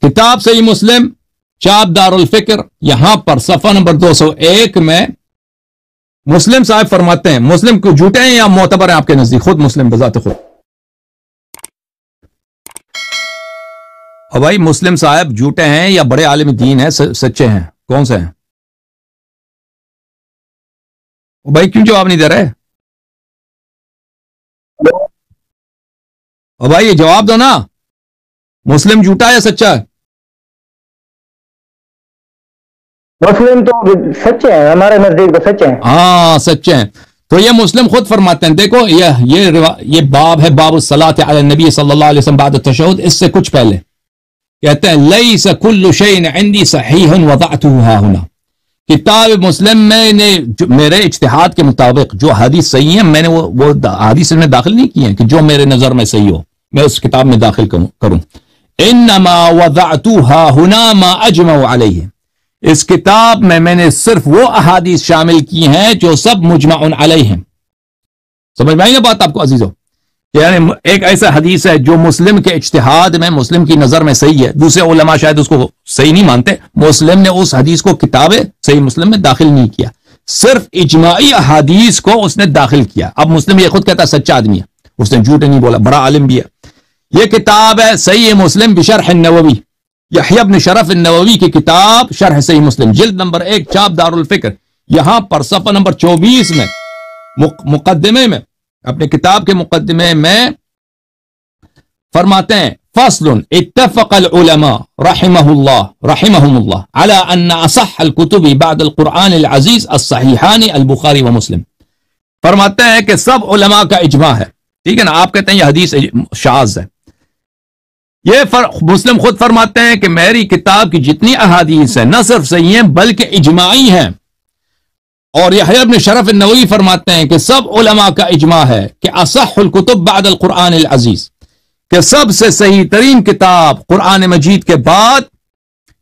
کتاب صحیح مسلم چاپ دارالفکر، یہاں پر صفحہ نمبر 201 میں مسلم صاحب فرماتے ہیں، مسلم کو جھوٹے ہیں یا معتبر ہیں آپ کے نزدیک؟ خود مسلم بذات خود. اور بھائی مسلم صاحب جھوٹے ہیں یا بڑے عالم دین ہیں، سچے ہیں، کون سے ہیں؟ بھائی کیوں جواب نہیں دے رہے؟ اور بھائی یہ جواب دو نا، مسلم جھوٹا یا سچا ہے؟ مسلم تو سچے ہیں، ہمارے نزدیک تو سچے ہیں. ہاں سچے ہیں. تو یہ مسلم خود فرماتے ہیں، دیکھو یہ باب ہے، باب الصلاۃ علی النبی صلی اللہ علیہ وسلم بعد التشہد. اس سے کچھ پہلے کہتے ہیں لیس کل شیء عندی صحیح وضعته ها هنا. کتاب مسلم میں نے میرے اجتہاد کے مطابق جو حدیث صحیح ہیں میں نے وہ حدیث میں داخل نہیں کی ہیں کہ جو میرے نظر میں صحیح ہو میں اس کتاب میں داخل کروں. انما وضعتها هنا ما اجمع علیہ. اس کتاب میں نے صرف وہ احادیث شامل کی ہیں جو سب مجمع علیہ ہیں. سمجھ میں آئی نا بات آپ کو عزیزو؟ یعنی ایک ایسا حدیث ہے جو مسلم کے اجتہاد میں مسلم کی نظر میں صحیح ہے، دوسرے علماء شاید اس کو صحیح نہیں مانتے، مسلم نے اس حدیث کو کتاب صحیح مسلم میں داخل نہیں کیا، صرف اجماعی احادیث کو اس نے داخل کیا. اب مسلم یہ خود کہتا ہے سچا آدمی ہے، اس نے جھوٹ نہیں بولا، بڑا عالم بھی ہے. یہ کتاب ہے صحیح مسلم بشرح النووی، یحییٰ بن شرف النووی کی کتاب شرح صحیح مسلم، جلد نمبر 1 چاپ دارالفکر. یہاں پر صفحہ نمبر 24 میں مقدمے میں، اپنے کتاب کے مقدمے میں فرماتے ہیں فصل اتفق العلماء رحمهم الله على ان اصح الكتب بعد القرآن العزیز الصحیحان البخاری و مسلم. فرماتے ہیں کہ سب علماء کا اجماع ہے، ٹھیک ہے نا. آپ کہتے ہیں یہ حدیث شاذ ہے، یہ مسلم خود فرماتے ہیں کہ میری کتاب کی جتنی احادیث ہیں نہ صرف صحیح ہیں بلکہ اجماعی ہیں. اور یحییٰ بن شرف النووی فرماتے ہیں کہ سب علماء کا اجماع ہے کہ اصح الکتب بعد القرآن العزیز، کہ سب سے صحیح ترین کتاب قرآن مجید کے بعد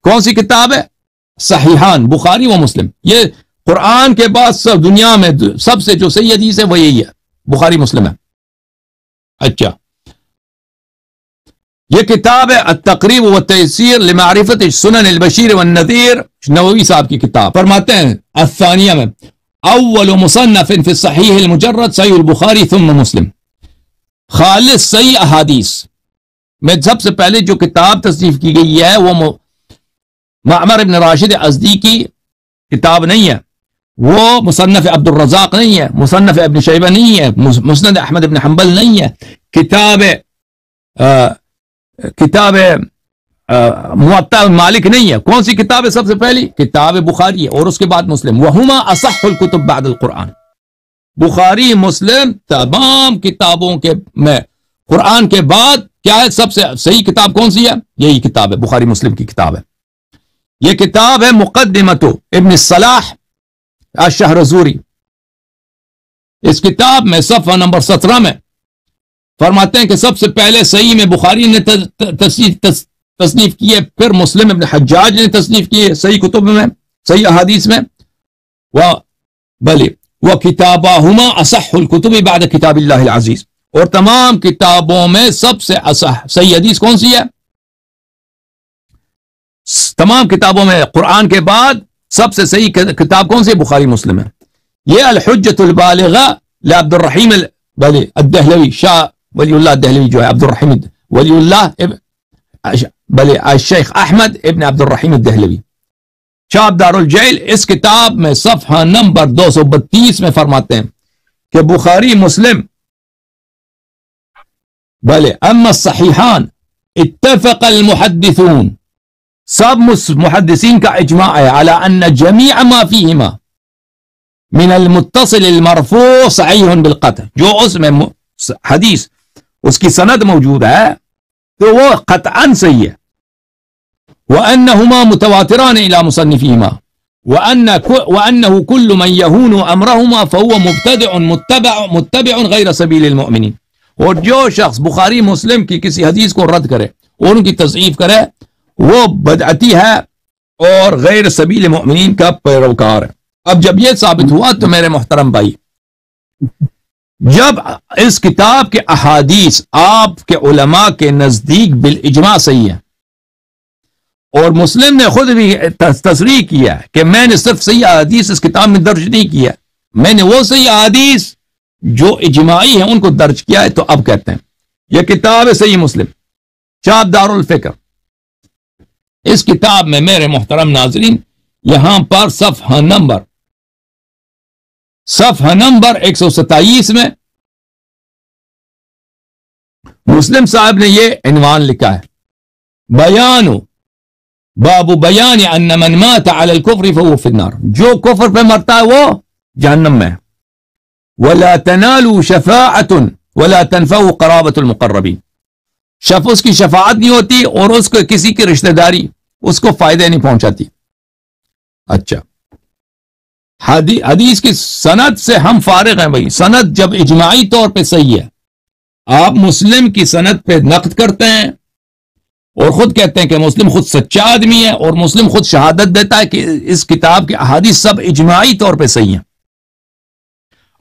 کون سی کتاب ہے؟ صحیحان بخاری و مسلم. یہ قرآن کے بعد سب دنیا میں سب سے جو صحیح حدیث ہے وہ یہی ہے، بخاری مسلم ہے. اچھا، یہ کتاب ہے التقریب والتیسیر لمعرفت سنن البشیر والنذیر، نووی صاحب کی کتاب. فرماتے ہیں الثانیہ میں اول مصنف فی الصحیح المجرد صحیح البخاری ثم مسلم. خالص صحیح احادیث میں سب سے پہلے جو کتاب تصنیف کی گئی ہے وہ معمر ابن راشد ازدی کی کتاب نہیں ہے، وہ مصنف عبد الرزاق نہیں ہے، مصنف ابن شیبہ نہیں ہے، مسند احمد ابن حنبل نہیں ہے، کتاب موطا مالک نہیں ہے. کون سی کتاب ہے سب سے پہلی؟ کتاب بخاری ہے، اور اس کے بعد مسلم. وہما اصح الکتب بعد القرآن. بخاری مسلم تمام کتابوں کے میں قرآن کے بعد کیا ہے سب سے صحیح کتاب کون سی ہے؟ یہی کتاب ہے، بخاری مسلم کی کتاب ہے. یہ کتاب ہے مقدمۃ ابن الصلاح الشہرزوری. اس کتاب میں صفحہ نمبر 17 میں فرماتے ہیں کہ سب سے پہلے صحیح میں بخاری نے تصنیف کی ہے، پھر مسلم ابن حجاج نے تصنیف کی ہے صحیح کتب میں، صحیح احادیث میں. وَكِتَابَهُمَا أَصَحُّ الْكُتُبِ بَعْدَ كِتَابِ اللَّهِ الْعَزِيزِ. اور تمام کتابوں میں سب سے صحیح حدیث کون سی ہے؟ تمام کتابوں میں قرآن کے بعد سب سے صحیح کتاب کون سی ہے؟ بخاری مسلم ہے. یہ الحجۃ البالغہ لعبد الرحیم الدہلوی، شاہ ولی اللہ دہلوی جو ہے، عبد الرحیم ولی اللہ الشیخ احمد ابن عبد الرحیم الدہلوی، چاپ دار الجیل. اس کتاب میں صفحہ نمبر 232 میں فرماتے ہیں کہ بخاری مسلم اما الصحیحان اتفق المحدثون، سب محدثین کا اجماع ہے علی ان جمیع ما فیہما من المتصل المرفوع صحیح بالقطع، جو اس میں حدیث اس کی سند موجود ہے تو وہ قطعاً صحیح ہے. وَأَنَّهُمَا مُتَوَاتِرَانِ إِلَى مُصَنِّفِهِمَا وَأَنَّهُ كُلُّ مَنْ يَهُونُ أَمْرَهُمَا فَهُوَ مُبْتَدِعٌ مُتَّبِعٌ غَيْرَ سَبِيلِ الْمُؤْمِنِينَ. اور جو شخص بخاری مسلم کی کسی حدیث کو رد کرے اور ان کی تضعیف کرے وہ بدعتی ہے اور غیر سبیل مؤمنین کا پیروکار ہے. اب جب یہ ثابت ہوا تو میرے محترم بھائی، جب اس کتاب کے احادیث آپ کے علماء کے نزدیک بالاجماع صحیح ہے اور مسلم نے خود بھی تصریح کیا کہ میں نے صرف صحیح احادیث اس کتاب میں درج نہیں کیا، میں نے وہ صحیح احادیث جو اجماعی ہیں ان کو درج کیا ہے۔ تو اب کہتے ہیں یہ کتاب ہے صحیح مسلم، چاپ دار الفکر، اس کتاب میں میرے محترم ناظرین یہاں پر صفحہ نمبر 127 میں مسلم صاحب نے یہ عنوان لکھا ہے، باب بیان ان من مات علی الکفر فهو فی النار، جو کفر پہ مرتا ہے وہ جہنم میں، ولا تنالوا شفاعۃ ولا تنفعوا قرابۃ المقربین، اس کی شفاعت نہیں ہوتی اور اس کو کسی کی رشتہ داری اس کو فائدہ نہیں پہنچاتی۔ اچھا، حدیث کی سند سے ہم فارغ ہیں بھائی، سند جب اجماعی طور پہ صحیح ہے، آپ مسلم کی سند پہ نقد کرتے ہیں اور خود کہتے ہیں کہ مسلم خود سچا آدمی ہے، اور مسلم خود شہادت دیتا ہے کہ اس کتاب کے احادیث سب اجماعی طور پہ صحیح ہیں،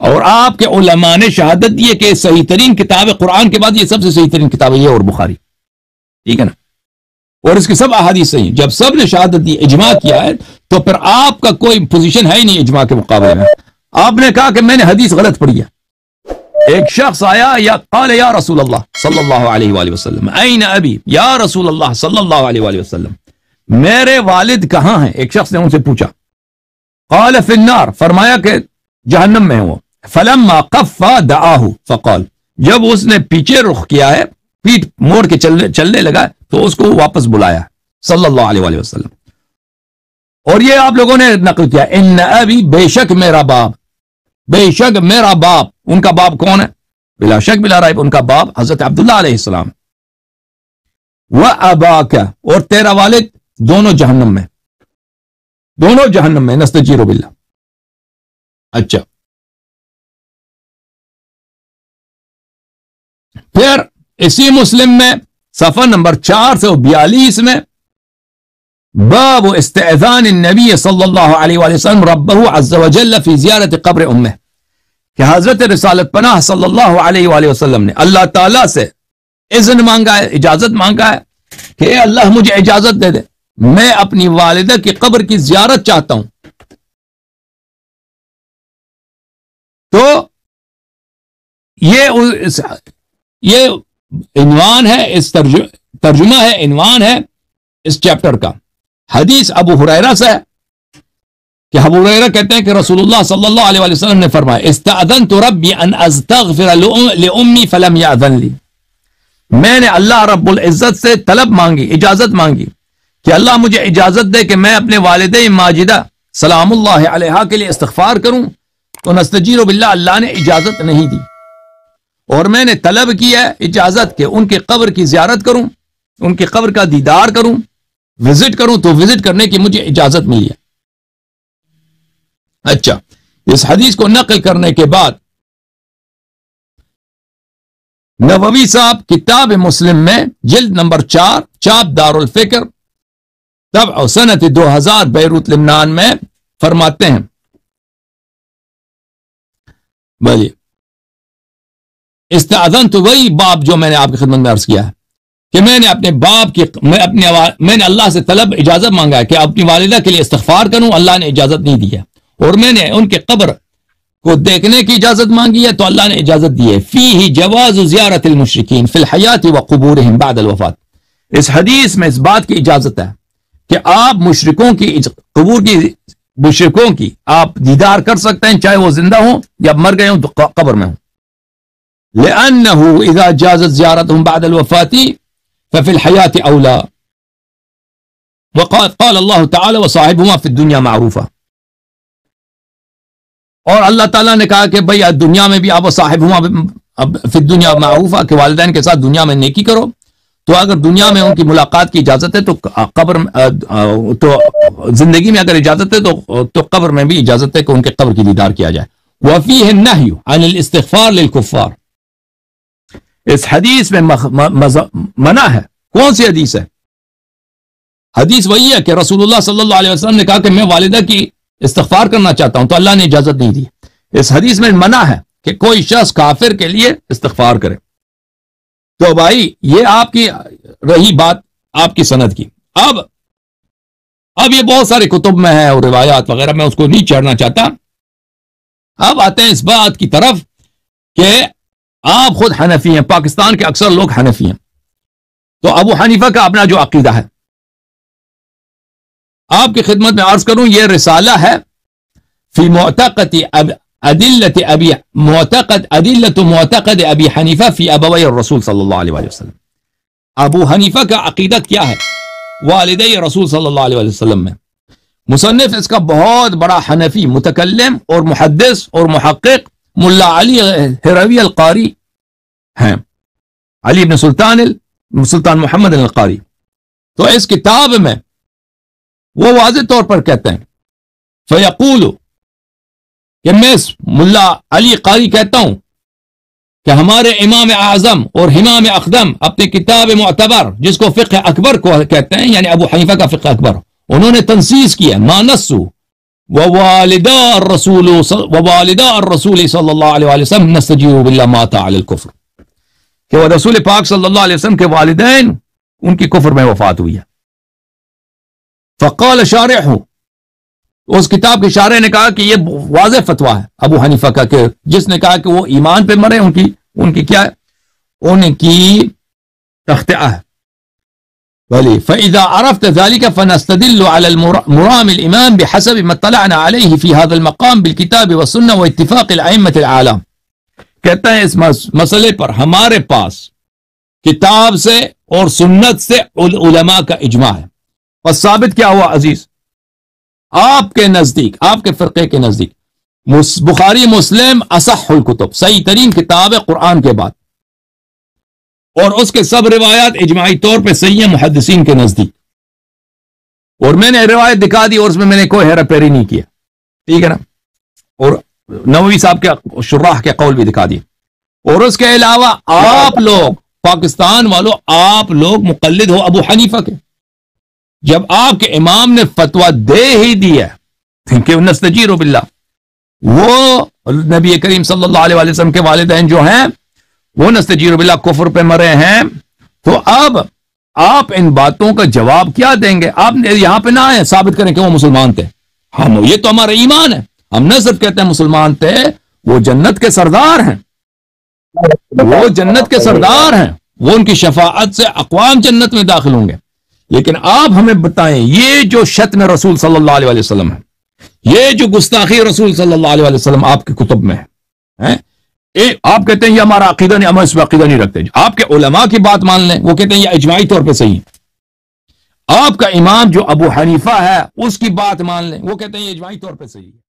اور آپ کے علماء نے شہادت دی ہے کہ صحیح ترین کتاب قرآن کے بعد یہ سب سے صحیح ترین کتاب ہے، یہ اور بخاری، ٹھیک ہے نا، اور اس کی سب احادیث صحیح ہیں۔ جب سب نے شہادت دی، اجماع کیا ہے، تو پھر آپ کا کوئی پوزیشن ہے ہی نہیں اجماع کے مقابلے میں۔ آپ نے کہا کہ میں نے حدیث غلط پڑھی ہے، ایک شخص آیا قال یا رسول اللہ صلی اللہ علیہ وآلہ وسلم این ابی، یا رسول اللہ صلی اللہ علیہ وآلہ وسلم میرے والد کہاں ہیں؟ ایک شخص نے ان سے پوچھا، قال فی النار، فرمایا کہ جہنم میں وہ، فلما قف دعاہ فقال، جب اس نے پیچھے رخ کیا ہے، پیٹ موڑ کے چلنے لگا تو اس کو واپس بلایا صلی اللہ علیہ وآلہ وسلم۔ اور یہ آپ لوگوں نے نقل کیا، ان ابی، بے شک میرا باپ، بے شک میرا باپ، ان کا باپ کون ہے؟ بلا شک بلا ریب ان کا باپ حضرت عبداللہ علیہ السلام، وَأَبَاكَ، اور تیرا والد، دونوں جہنم میں، دونوں جہنم میں، نستجیر باللہ۔ اچھا، پھر اسی مسلم میں صفحہ نمبر 442 میں باب استئذان النبی صلی اللہ علیہ وآلہ وسلم ربہ عز وجل فی زیارت قبر امہ، کہ حضرت رسالت پناہ صلی اللہ علیہ وآلہ وسلم نے اللہ تعالیٰ سے اذن مانگا ہے، اجازت مانگا ہے کہ اے اللہ مجھے اجازت دے دے، میں اپنی والدہ کی قبر کی زیارت چاہتا ہوں۔ تو یہ عنوان ہے، اس ترجمہ ہے، عنوان ہے اس چیپٹر کا۔ حدیث ابو ہریرہ سے ہے کہ ابو ہریرہ کہتے ہیں کہ رسول اللہ صلی اللہ علیہ وسلم نے فرمایا، استأذنت ربی ان استغفر لأمی فلم یأذن لی، میں نے اللہ رب العزت سے طلب مانگی، اجازت مانگی کہ اللہ مجھے اجازت دے کہ میں اپنے والدہ ماجدہ سلام اللہ علیہا کے لیے استغفار کروں، تو نستجیر باللہ، اللہ نے اجازت نہیں دی، اور میں نے طلب کیا ہے اجازت کہ ان کے قبر کی زیارت کروں، ان کے قبر کا دیدار کروں، وزٹ کروں، تو وزٹ کرنے کی مجھے اجازت ملی ہے۔ اچھا، اس حدیث کو نقل کرنے کے بعد نووی صاحب کتاب مسلم میں جلد نمبر 4، چاپ دار الفکر، طبع سنت 2000 بیروت لبنان میں فرماتے ہیں، بولیے، استاذن، تو وہی باب جو میں نے آپ کی خدمت میں عرض کیا ہے کہ میں نے اپنے باپ کی میں نے اللہ سے طلب اجازت مانگا ہے کہ اپنی والدہ کے لیے استغفار کروں، اللہ نے اجازت نہیں دی ہے، اور میں نے ان کے قبر کو دیکھنے کی اجازت مانگی ہے تو اللہ نے اجازت دی ہے۔ فیہ جواز زیارت المشرکین فی الحیات وقبورہم بعد الوفات، اس حدیث میں اس بات کی اجازت ہے کہ آپ مشرکوں کی قبور کی، مشرکوں کی آپ دیدار کر سکتے ہیں، چاہے وہ زندہ ہوں یا مر گئے ہوں تو قبر میں ہوں، لأنه اذا جازت زیارتهم بعد الوفات ففي الحیات اولا، وقال اللہ تعالی وصاحبهما في الدنيا معروفا، اور اللہ تعالیٰ نے کہا کہ بھئی دنیا میں بھی آپ صاحبہما فی الدنیا معروفا، کہ والدین کے ساتھ دنیا میں نیکی کرو، تو اگر دنیا میں ان کی ملاقات کی اجازت ہے تو قبر تو زندگی میں اگر اجازت ہے تو قبر میں بھی اجازت ہے کہ ان کے قبر کی دیدار کیا جائے۔ وفیہ النہی عن الاستغفار للکفار، اس حدیث میں منع ہے۔ کون سی حدیث ہے؟ حدیث وہی ہے کہ رسول اللہ صلی اللہ علیہ وسلم نے کہا کہ میں والدہ کی استغفار کرنا چاہتا ہوں تو اللہ نے اجازت نہیں دی۔ اس حدیث میں منع ہے کہ کوئی شخص کافر کے لیے استغفار کرے۔ تو بھائی یہ آپ کی رہی بات آپ کی سند کی۔ اب اب یہ بہت سارے کتب میں ہے اور روایات وغیرہ، میں اس کو نہیں چڑھنا چاہتا. اب آتے ہیں اس بات کی طرف کہ آپ خود حنفی ہیں، پاکستان کے اکثر لوگ حنفی ہیں. تو ابو حنیفہ کا اپنا جو عقیدہ ہے آپ کی خدمت میں عرض کروں، یہ رسالہ ہے فی معتقد ابی حنیفہ فی ابوی الرسول صلی اللہ علیہ وسلم. ابو حنیفہ کا عقیدہ کیا ہے والدی رسول صلی اللہ علیہ وسلم میں. مصنف اس کا بہت بڑا حنفی متکلم اور محدث اور محقق ملا علی ہروی القاری ہیں، علی بن سلطان محمد القاری. تو اس کتاب میں وہ واضح طور پر کہتے ہیں فیقول کہ میں ملا علی قاری کہتا ہوں کہ ہمارے امام اعظم اور امام اقدم اپنی کتاب معتبر جس کو فقہ اکبر کو کہتے ہیں، یعنی ابو حنیفہ کا فقہ اکبر، انہوں نے تنصیص کیا ما نسو ووالدہ الرسول صلی اللہ علیہ وسلم نستجیب باللہ مات علی الکفر، کہ وہ رسول پاک صلی اللہ علیہ وسلم کے والدین ان کی کفر میں وفات ہوئی ہے. فقال شارح، اس کتاب کے شارح نے کہا کہ یہ واضح فتویٰ ہے ابو حنیفہ کا، کہ جس نے کہا کہ وہ ایمان پہ مرے ان کی کیا ہے، ان کی تخطئہ ہے. فإذا عرفت ذلك فنستدل على مرام الإمام بحسب ما اطلعنا عليه في هذا المقام بالكتاب والسنة واتفاق الأئمة العالم. کہتا ہے اس مسئلے پر ہمارے پاس کتاب سے اور سنت سے علماء کا اجماع ہے. اور ثابت کیا ہوا عزیز؟ آپ کے نزدیک، آپ کے فرقے کے نزدیک بخاری مسلم اصح الکتب، صحیح ترین کتاب ہے قرآن کے بعد، اور اس کے سب روایات اجماعی طور پہ صحیح ہیں محدثین کے نزدیک. اور میں نے روایت دکھا دی اور اس میں نے کوئی ہیرا پھیری نہیں کیا، ٹھیک ہے نا، اور نووی صاحب کے شراح کے قول بھی دکھا دیے. اور اس کے علاوہ آپ لوگ پاکستان والوں، آپ لوگ مقلد ہو ابو حنیفہ کے. جب آپ کے امام نے فتویٰ دے ہی دیا کہ نستجیر باللہ، وہ نبی کریم صلی اللہ علیہ وسلم کے والدین جو ہیں وہ نستجیر باللہ کفر پہ مرے ہیں، تو اب آپ ان باتوں کا جواب کیا دیں گے؟ آپ یہاں پہ نہ آئے ثابت کریں کہ وہ مسلمان تھے. ہم یہ تو ہمارا ایمان ہے، ہم نہ صرف کہتے ہیں مسلمان تھے، وہ جنت کے سردار ہیں، وہ جنت کے سردار ہیں، وہ ان کی شفاعت سے اقوام جنت میں داخل ہوں گے. لیکن آپ ہمیں بتائیں یہ جو شتم رسول صلی اللہ علیہ وسلم ہے، یہ جو گستاخی رسول صلی اللہ علیہ وسلم آپ کی کتب میں ہے، آپ کہتے ہیں یہ ہمارا عقیدہ نہیں، ہم اس پہ عقیدہ نہیں رکھتے. آپ کے علماء کی بات مان لیں، وہ کہتے ہیں یہ اجماعی طور پہ صحیح. آپ کا امام جو ابو حنیفہ ہے اس کی بات مان لیں، وہ کہتے ہیں یہ اجماعی طور پہ صحیح ہے.